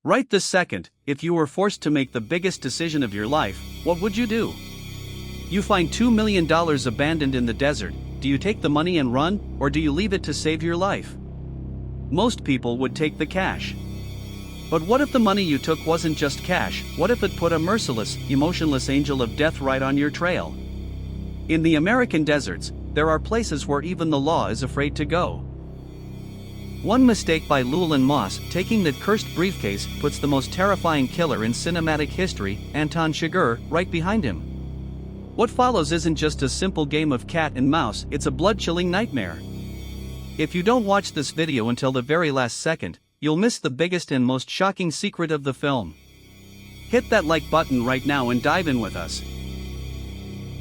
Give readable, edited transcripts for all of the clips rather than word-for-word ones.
Right this second, if you were forced to make the biggest decision of your life, what would you do? You find $2 million abandoned in the desert. Do you take the money and run, or do you leave it to save your life? Most people would take the cash. But what if the money you took wasn't just cash? What if it put a merciless, emotionless angel of death right on your trail? In the American deserts, there are places where even the law is afraid to go. One mistake by Llewellyn Moss, taking that cursed briefcase, puts the most terrifying killer in cinematic history, Anton Chigurh, right behind him. What follows isn't just a simple game of cat and mouse, it's a blood-chilling nightmare. If you don't watch this video until the very last second, you'll miss the biggest and most shocking secret of the film. Hit that like button right now and dive in with us.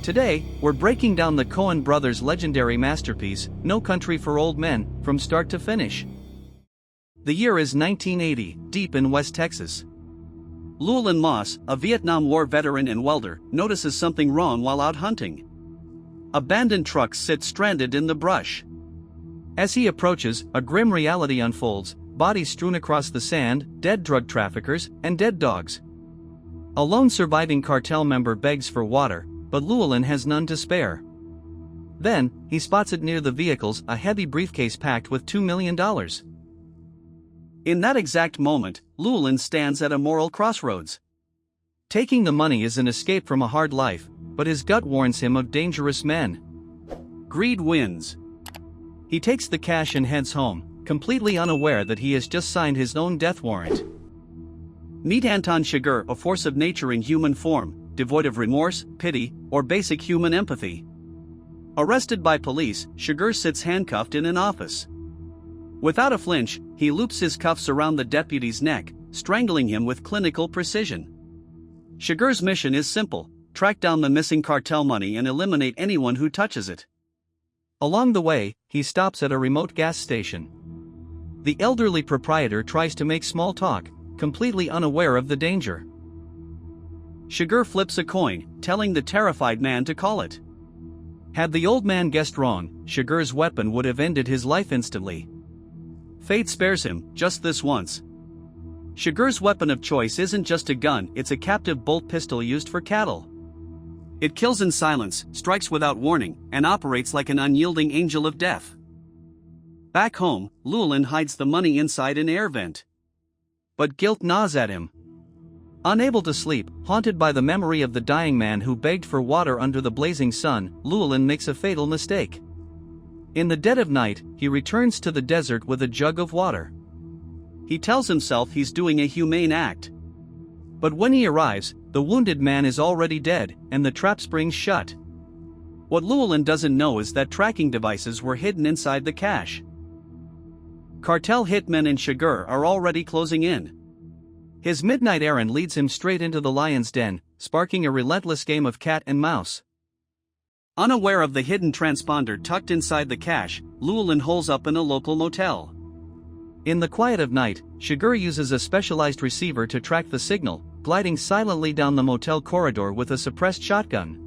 Today, we're breaking down the Coen brothers' legendary masterpiece, No Country for Old Men, from start to finish. The year is 1980, deep in West Texas. Llewellyn Moss, a Vietnam War veteran and welder, notices something wrong while out hunting. Abandoned trucks sit stranded in the brush. As he approaches, a grim reality unfolds: bodies strewn across the sand, dead drug traffickers, and dead dogs. A lone surviving cartel member begs for water, but Llewellyn has none to spare. Then, he spots it near the vehicles, a heavy briefcase packed with $2 million. In that exact moment, Llewellyn stands at a moral crossroads. Taking the money is an escape from a hard life, but his gut warns him of dangerous men. Greed wins. He takes the cash and heads home, completely unaware that he has just signed his own death warrant. Meet Anton Chigurh, a force of nature in human form, devoid of remorse, pity, or basic human empathy. Arrested by police, Chigurh sits handcuffed in an office. Without a flinch, he loops his cuffs around the deputy's neck, strangling him with clinical precision. Chigurh's mission is simple: track down the missing cartel money and eliminate anyone who touches it. Along the way, he stops at a remote gas station. The elderly proprietor tries to make small talk, completely unaware of the danger. Chigurh flips a coin, telling the terrified man to call it. Had the old man guessed wrong, Chigurh's weapon would have ended his life instantly. Fate spares him, just this once. Chigurh's weapon of choice isn't just a gun, it's a captive bolt pistol used for cattle. It kills in silence, strikes without warning, and operates like an unyielding angel of death. Back home, Llewellyn hides the money inside an air vent. But guilt gnaws at him. Unable to sleep, haunted by the memory of the dying man who begged for water under the blazing sun, Llewellyn makes a fatal mistake. In the dead of night, he returns to the desert with a jug of water. He tells himself he's doing a humane act. But when he arrives, the wounded man is already dead, and the trap springs shut. What Llewellyn doesn't know is that tracking devices were hidden inside the cache. Cartel hitmen and Chigurh are already closing in. His midnight errand leads him straight into the lion's den, sparking a relentless game of cat and mouse. Unaware of the hidden transponder tucked inside the cache, Llewellyn holes up in a local motel. In the quiet of night, Chigurh uses a specialized receiver to track the signal, gliding silently down the motel corridor with a suppressed shotgun.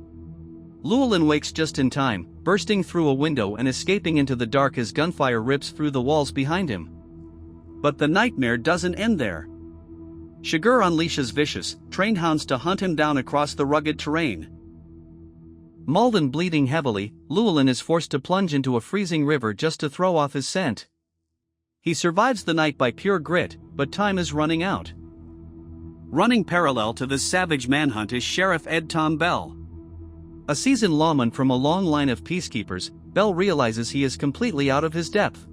Llewellyn wakes just in time, bursting through a window and escaping into the dark as gunfire rips through the walls behind him. But the nightmare doesn't end there. Chigurh unleashes vicious, trained hounds to hunt him down across the rugged terrain. Mauled and bleeding heavily, Llewellyn is forced to plunge into a freezing river just to throw off his scent. He survives the night by pure grit, but time is running out. Running parallel to this savage manhunt is Sheriff Ed Tom Bell. A seasoned lawman from a long line of peacekeepers, Bell realizes he is completely out of his depth.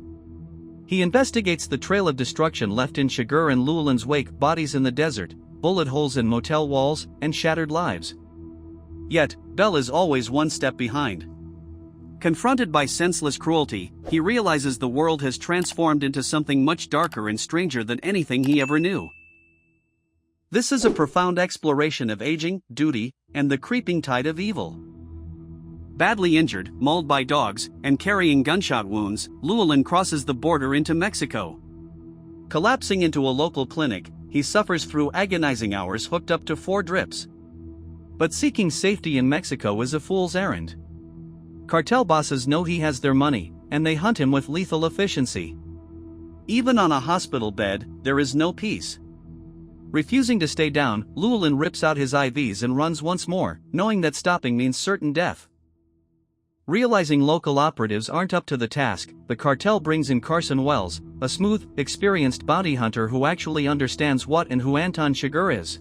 He investigates the trail of destruction left in Chigurh and Llewellyn's wake: bodies in the desert, bullet holes in motel walls, and shattered lives. Yet, Bell is always one step behind. Confronted by senseless cruelty, he realizes the world has transformed into something much darker and stranger than anything he ever knew. This is a profound exploration of aging, duty, and the creeping tide of evil. Badly injured, mauled by dogs, and carrying gunshot wounds, Llewellyn crosses the border into Mexico. Collapsing into a local clinic, he suffers through agonizing hours hooked up to 4 drips. But seeking safety in Mexico is a fool's errand. Cartel bosses know he has their money, and they hunt him with lethal efficiency. Even on a hospital bed, there is no peace. Refusing to stay down, Llewellyn rips out his IVs and runs once more, knowing that stopping means certain death. Realizing local operatives aren't up to the task, the cartel brings in Carson Wells, a smooth, experienced bounty hunter who actually understands what and who Anton Chigurh is.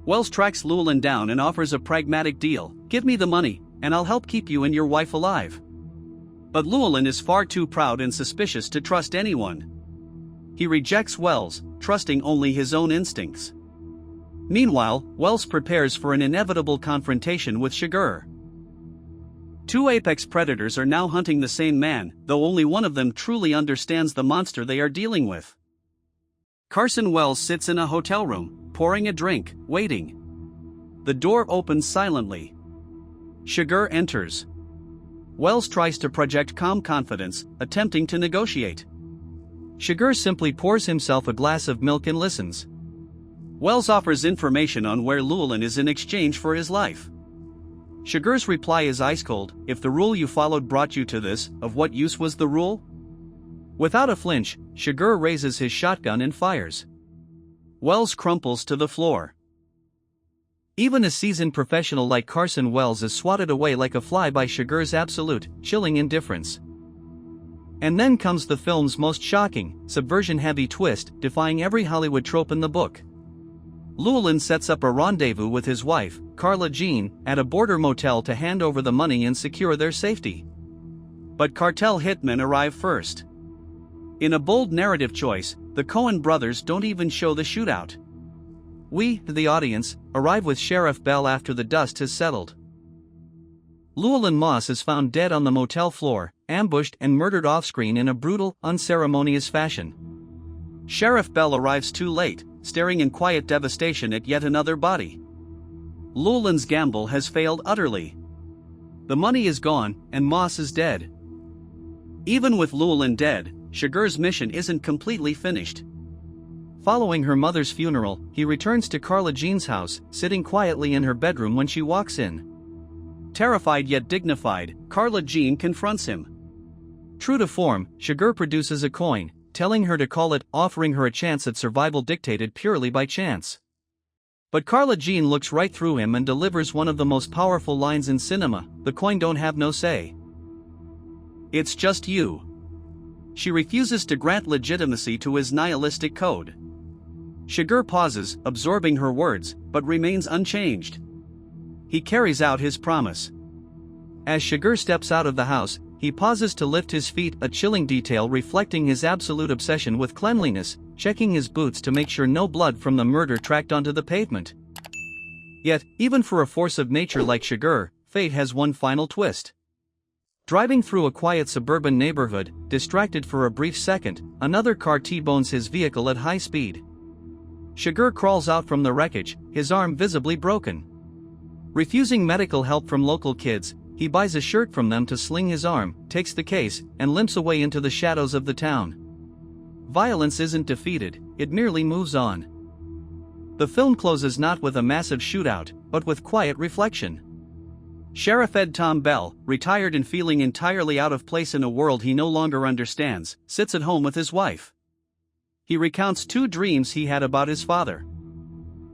Wells tracks Llewellyn down and offers a pragmatic deal: "Give me the money, and I'll help keep you and your wife alive." But Llewellyn is far too proud and suspicious to trust anyone. He rejects Wells, trusting only his own instincts. Meanwhile, Wells prepares for an inevitable confrontation with Chigurh. Two apex predators are now hunting the same man, though only one of them truly understands the monster they are dealing with. Carson Wells sits in a hotel room, pouring a drink, waiting. The door opens silently. Chigurh enters. Wells tries to project calm confidence, attempting to negotiate. Chigurh simply pours himself a glass of milk and listens. Wells offers information on where Llewellyn is in exchange for his life. Chigurh's reply is ice cold: "If the rule you followed brought you to this, of what use was the rule?" Without a flinch, Chigurh raises his shotgun and fires. Wells crumples to the floor. Even a seasoned professional like Carson Wells is swatted away like a fly by Chigurh's absolute, chilling indifference. And then comes the film's most shocking, subversion-heavy twist, defying every Hollywood trope in the book. Llewellyn sets up a rendezvous with his wife, Carla Jean, at a border motel to hand over the money and secure their safety. But cartel hitmen arrive first. In a bold narrative choice, the Coen brothers don't even show the shootout. We, the audience, arrive with Sheriff Bell after the dust has settled. Llewellyn Moss is found dead on the motel floor, ambushed and murdered off-screen in a brutal, unceremonious fashion. Sheriff Bell arrives too late, staring in quiet devastation at yet another body. Llewellyn's gamble has failed utterly. The money is gone, and Moss is dead. Even with Llewellyn dead, Chigurh's mission isn't completely finished. Following her mother's funeral, he returns to Carla Jean's house, sitting quietly in her bedroom when she walks in. Terrified yet dignified, Carla Jean confronts him. True to form, Chigurh produces a coin, telling her to call it, offering her a chance at survival dictated purely by chance. But Carla Jean looks right through him and delivers one of the most powerful lines in cinema: "The coin don't have no say. It's just you." She refuses to grant legitimacy to his nihilistic code. Chigurh pauses, absorbing her words, but remains unchanged. He carries out his promise. As Chigurh steps out of the house, he pauses to lift his feet, a chilling detail reflecting his absolute obsession with cleanliness, checking his boots to make sure no blood from the murder tracked onto the pavement. Yet, even for a force of nature like Chigurh, fate has one final twist. Driving through a quiet suburban neighborhood, distracted for a brief second, another car T-bones his vehicle at high speed. Chigurh crawls out from the wreckage, his arm visibly broken. Refusing medical help from local kids, he buys a shirt from them to sling his arm, takes the case, and limps away into the shadows of the town. Violence isn't defeated, it merely moves on. The film closes not with a massive shootout, but with quiet reflection. Sheriff Ed Tom Bell, retired and feeling entirely out of place in a world he no longer understands, sits at home with his wife. He recounts two dreams he had about his father.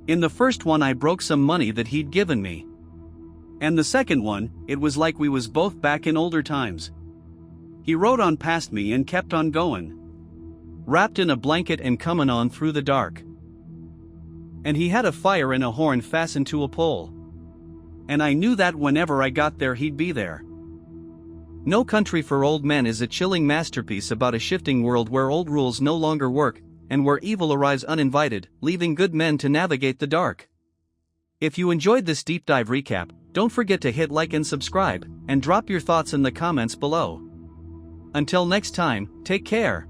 In the first one, I broke some money that he'd given me. And the second one, it was like we was both back in older times. He rode on past me and kept on going. Wrapped in a blanket and comin' on through the dark. And he had a fire and a horn fastened to a pole. And I knew that whenever I got there he'd be there. No Country for Old Men is a chilling masterpiece about a shifting world where old rules no longer work, and where evil arrives uninvited, leaving good men to navigate the dark. If you enjoyed this deep dive recap, don't forget to hit like and subscribe, and drop your thoughts in the comments below. Until next time, take care.